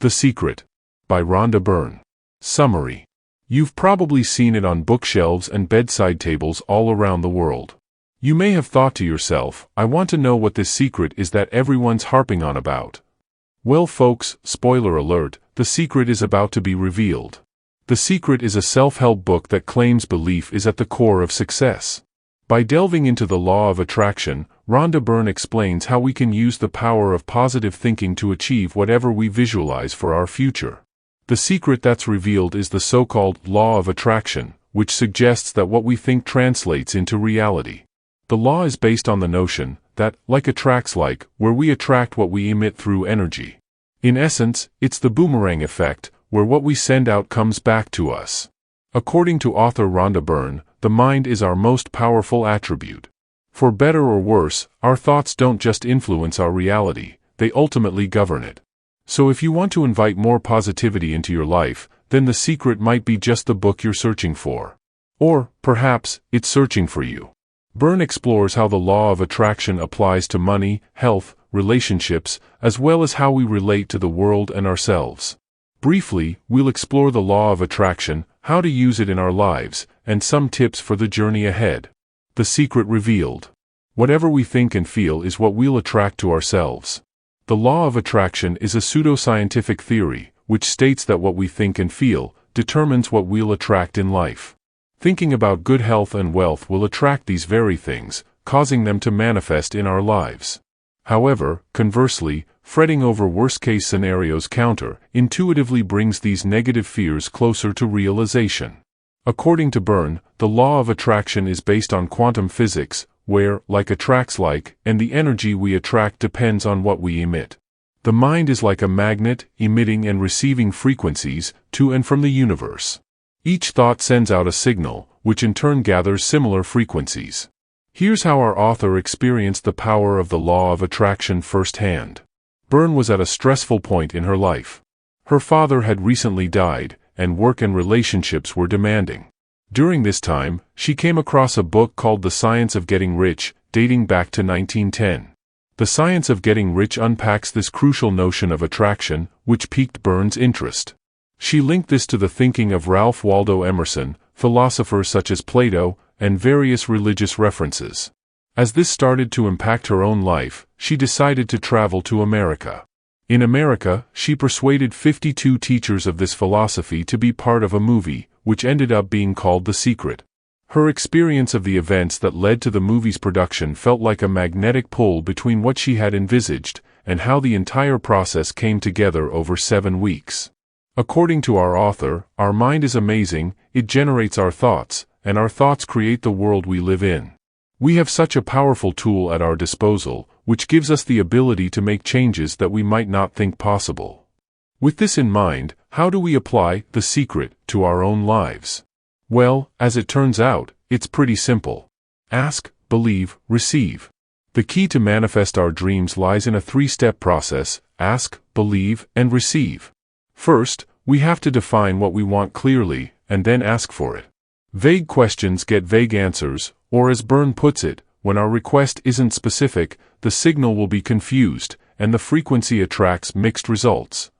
The Secret, by Rhonda Byrne. Summary. You've probably seen it on bookshelves and bedside tables all around the world. You may have thought to yourself, I want to know what this secret is that everyone's harping on about. Well folks, spoiler alert, The Secret is about to be revealed. The Secret is a self-help book that claims belief is at the core of success. By delving into the law of attraction, Rhonda Byrne explains how we can use the power of positive thinking to achieve whatever we visualize for our future. The secret that's revealed is the so-called law of attraction, which suggests that what we think translates into reality. The law is based on the notion that, like attracts like, where we attract what we emit through energy. In essence, it's the boomerang effect, where what we send out comes back to us. According to author Rhonda Byrne, the mind is our most powerful attribute. For better or worse, our thoughts don't just influence our reality, they ultimately govern it. So if you want to invite more positivity into your life, then The Secret might be just the book you're searching for. Or, perhaps, it's searching for you. Byrne explores how the law of attraction applies to money, health, relationships, as well as how we relate to the world and ourselves. Briefly, we'll explore the law of attraction, how to use it in our lives, and some tips for the journey ahead. The Secret revealed. Whatever we think and feel is what we'll attract to ourselves. The law of attraction is a pseudoscientific theory, which states that what we think and feel determines what we'll attract in life. Thinking about good health and wealth will attract these very things, causing them to manifest in our lives. However, conversely, fretting over worst-case scenarios counter-intuitively brings these negative fears closer to realization. According to Byrne, the law of attraction is based on quantum physics, where, like attracts like, and the energy we attract depends on what we emit. The mind is like a magnet, emitting and receiving frequencies to and from the universe. Each thought sends out a signal, which in turn gathers similar frequencies. Here's how our author experienced the power of the law of attraction firsthand. Byrne was at a stressful point in her life. Her father had recently died, and work and relationships were demanding. During this time, she came across a book called The Science of Getting Rich, dating back to 1910. The Science of Getting Rich unpacks this crucial notion of attraction, which piqued Byrne's interest. She linked this to the thinking of Ralph Waldo Emerson, philosophers such as Plato, and various religious references. As this started to impact her own life, she decided to travel to America. In America, she persuaded 52 teachers of this philosophy to be part of a movie, which ended up being called The Secret. Her experience of the events that led to the movie's production felt like a magnetic pull between what she had envisaged and how the entire process came together over 7 weeks. According to our author, our mind is amazing, it generates our thoughts, and our thoughts create the world we live in. We have such a powerful tool at our disposal, which gives us the ability to make changes that we might not think possible. With this in mind, how do we apply The Secret to our own lives? Well, as it turns out, it's pretty simple. Ask, believe, receive. The key to manifest our dreams lies in a 3-step process: ask, believe, and receive. First, we have to define what we want clearly, and then ask for it. Vague questions get vague answers, or as Byrne puts it, when our request isn't specific, the signal will be confused, and the frequency attracts mixed results.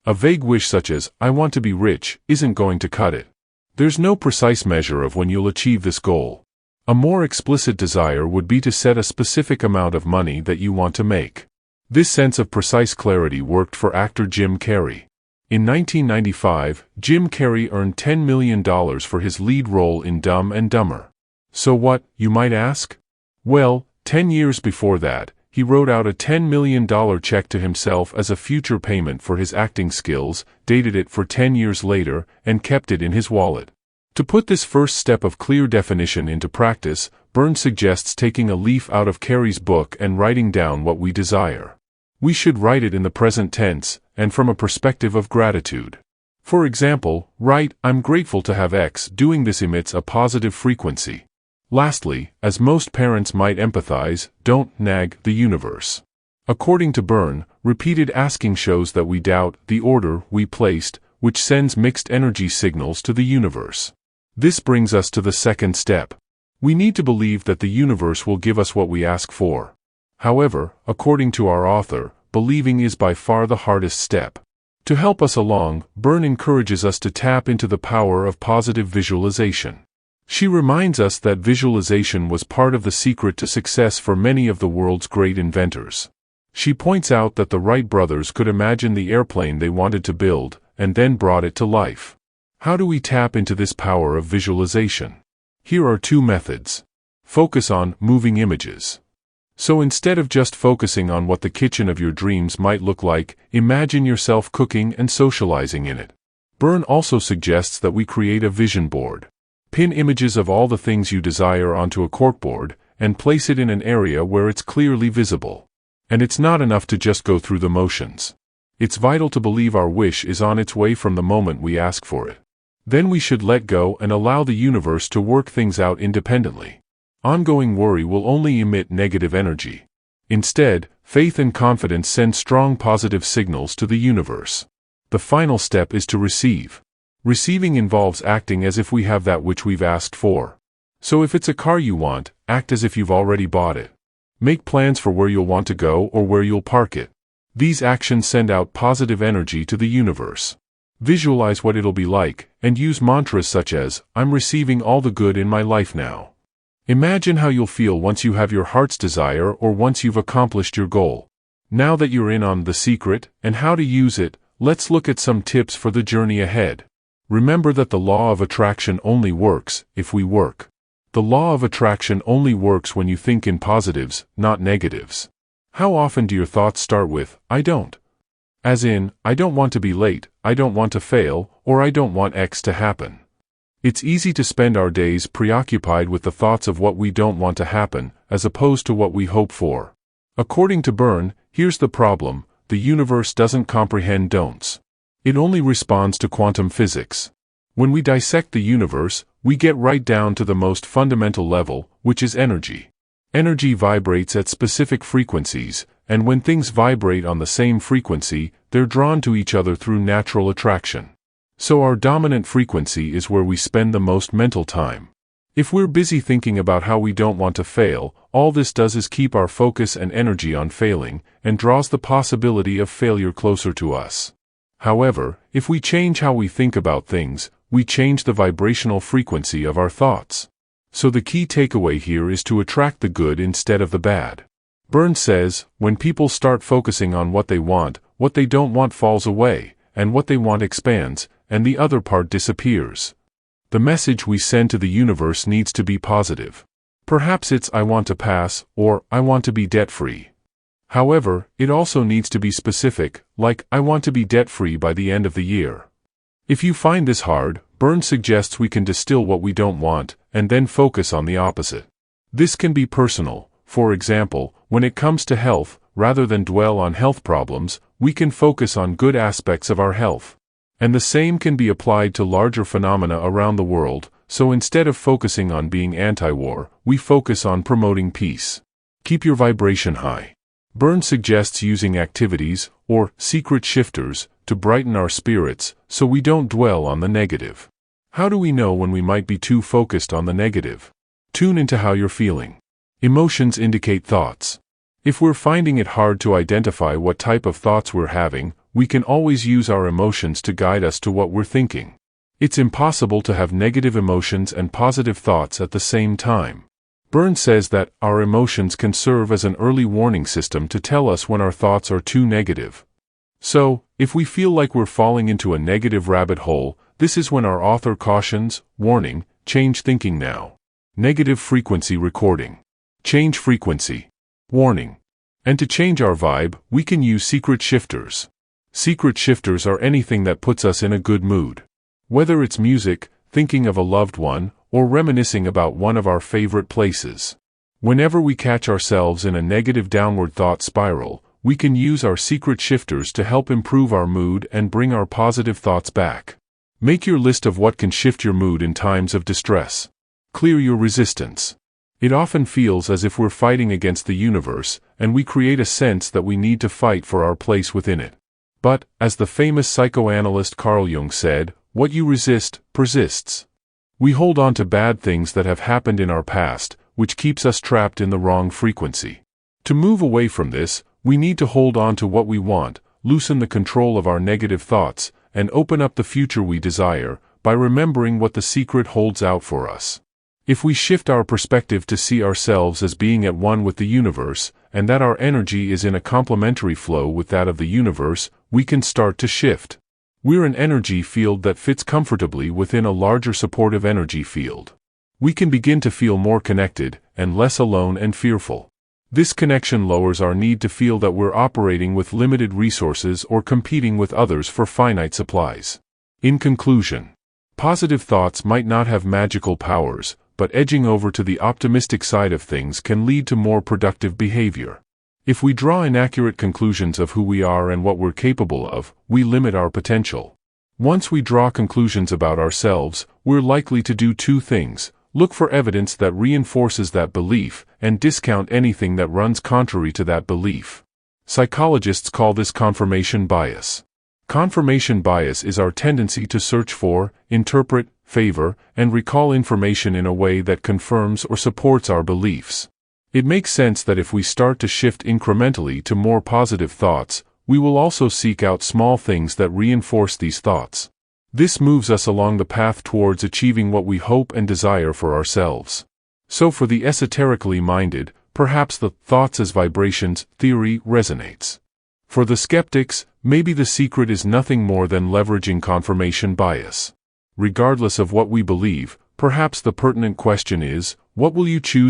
A vague wish such as, I want to be rich, isn't going to cut it. There's no precise measure of when you'll achieve this goal. A more explicit desire would be to set a specific amount of money that you want to make. This sense of precise clarity worked for actor Jim Carrey. In 1995, Jim Carrey earned $10 million for his lead role in Dumb and Dumber. So what, you might ask? Well, 10 years before that, he wrote out a $10 million check to himself as a future payment for his acting skills, dated it for 10 years later, and kept it in his wallet. To put this first step of clear definition into practice, Byrne suggests taking a leaf out of Carrey's book and writing down what we desire. We should write it in the present tense, and from a perspective of gratitude. For example, write, I'm grateful to have X doing this emits a positive frequency. Lastly, as most parents might empathize, don't nag the universe. According to Byrne, repeated asking shows that we doubt the order we placed, which sends mixed energy signals to the universe. This brings us to the second step. We need to believe that the universe will give us what we ask for. However, according to our author, believing is by far the hardest step. To help us along, Byrne encourages us to tap into the power of positive visualization. She reminds us that visualization was part of the secret to success for many of the world's great inventors. She points out that the Wright brothers could imagine the airplane they wanted to build, and then brought it to life. How do we tap into this power of visualization? Here are 2 methods. Focus on moving images. So instead of just focusing on what the kitchen of your dreams might look like, imagine yourself cooking and socializing in it. Byrne also suggests that we create a vision board. Pin images of all the things you desire onto a corkboard, and place it in an area where it's clearly visible. And it's not enough to just go through the motions. It's vital to believe our wish is on its way from the moment we ask for it. Then we should let go and allow the universe to work things out independently. Ongoing worry will only emit negative energy. Instead, faith and confidence send strong positive signals to the universe. The final step is to receive. Receiving involves acting as if we have that which we've asked for. So if it's a car you want, act as if you've already bought it. Make plans for where you'll want to go or where you'll park it. These actions send out positive energy to the universe. Visualize what it'll be like, and use mantras such as, "I'm receiving all the good in my life now." Imagine how you'll feel once you have your heart's desire or once you've accomplished your goal. Now that you're in on the secret and how to use it, let's look at some tips for the journey ahead. Remember that the law of attraction only works if we work. The law of attraction only works when you think in positives, not negatives. How often do your thoughts start with, "I don't"? As in, I don't want to be late, I don't want to fail, or I don't want X to happen. It's easy to spend our days preoccupied with the thoughts of what we don't want to happen, as opposed to what we hope for. According to Byrne, here's the problem: the universe doesn't comprehend don'ts. It only responds to quantum physics. When we dissect the universe, we get right down to the most fundamental level, which is energy. Energy vibrates at specific frequencies, and when things vibrate on the same frequency, they're drawn to each other through natural attraction. So our dominant frequency is where we spend the most mental time. If we're busy thinking about how we don't want to fail, all this does is keep our focus and energy on failing, and draws the possibility of failure closer to us. However, if we change how we think about things, we change the vibrational frequency of our thoughts. So the key takeaway here is to attract the good instead of the bad. Byrne says, when people start focusing on what they don't want falls away, and what they want expands, and the other part disappears. The message we send to the universe needs to be positive. Perhaps it's "I want to pass," or "I want to be debt-free." However, it also needs to be specific, like "I want to be debt-free by the end of the year." If you find this hard, Byrne suggests we can distill what we don't want, and then focus on the opposite. This can be personal. For example, when it comes to health, rather than dwell on health problems, we can focus on good aspects of our health. And the same can be applied to larger phenomena around the world, so instead of focusing on being anti-war, we focus on promoting peace. Keep your vibration high. Byrne suggests using activities, or secret shifters, to brighten our spirits, so we don't dwell on the negative. How do we know when we might be too focused on the negative? Tune into how you're feeling. Emotions indicate thoughts. If we're finding it hard to identify what type of thoughts we're having, we can always use our emotions to guide us to what we're thinking. It's impossible to have negative emotions and positive thoughts at the same time. Byrne says that our emotions can serve as an early warning system to tell us when our thoughts are too negative. So, if we feel like we're falling into a negative rabbit hole, this is when our author cautions, warning, change thinking now. Negative frequency recording. Change frequency. Warning. And to change our vibe, we can use secret shifters. Secret shifters are anything that puts us in a good mood. Whether it's music, thinking of a loved one, or reminiscing about one of our favorite places. Whenever we catch ourselves in a negative downward thought spiral, we can use our secret shifters to help improve our mood and bring our positive thoughts back. Make your list of what can shift your mood in times of distress. Clear your resistance. It often feels as if we're fighting against the universe, and we create a sense that we need to fight for our place within it. But, as the famous psychoanalyst Carl Jung said, what you resist, persists. We hold on to bad things that have happened in our past, which keeps us trapped in the wrong frequency. To move away from this, we need to hold on to what we want, loosen the control of our negative thoughts, and open up the future we desire, by remembering what the secret holds out for us. If we shift our perspective to see ourselves as being at one with the universe, and that our energy is in a complementary flow with that of the universe, we can start to shift. We're an energy field that fits comfortably within a larger supportive energy field. We can begin to feel more connected, and less alone and fearful. This connection lowers our need to feel that we're operating with limited resources or competing with others for finite supplies. In conclusion, positive thoughts might not have magical powers, but edging over to the optimistic side of things can lead to more productive behavior. If we draw inaccurate conclusions of who we are and what we're capable of, we limit our potential. Once we draw conclusions about ourselves, we're likely to do two things: look for evidence that reinforces that belief, and discount anything that runs contrary to that belief. Psychologists call this confirmation bias. Confirmation bias is our tendency to search for, interpret, favor, and recall information in a way that confirms or supports our beliefs. It makes sense that if we start to shift incrementally to more positive thoughts, we will also seek out small things that reinforce these thoughts. This moves us along the path towards achieving what we hope and desire for ourselves. So for the esoterically minded, perhaps the thoughts as vibrations theory resonates. For the skeptics, maybe the secret is nothing more than leveraging confirmation bias. Regardless of what we believe, perhaps the pertinent question is, what will you choose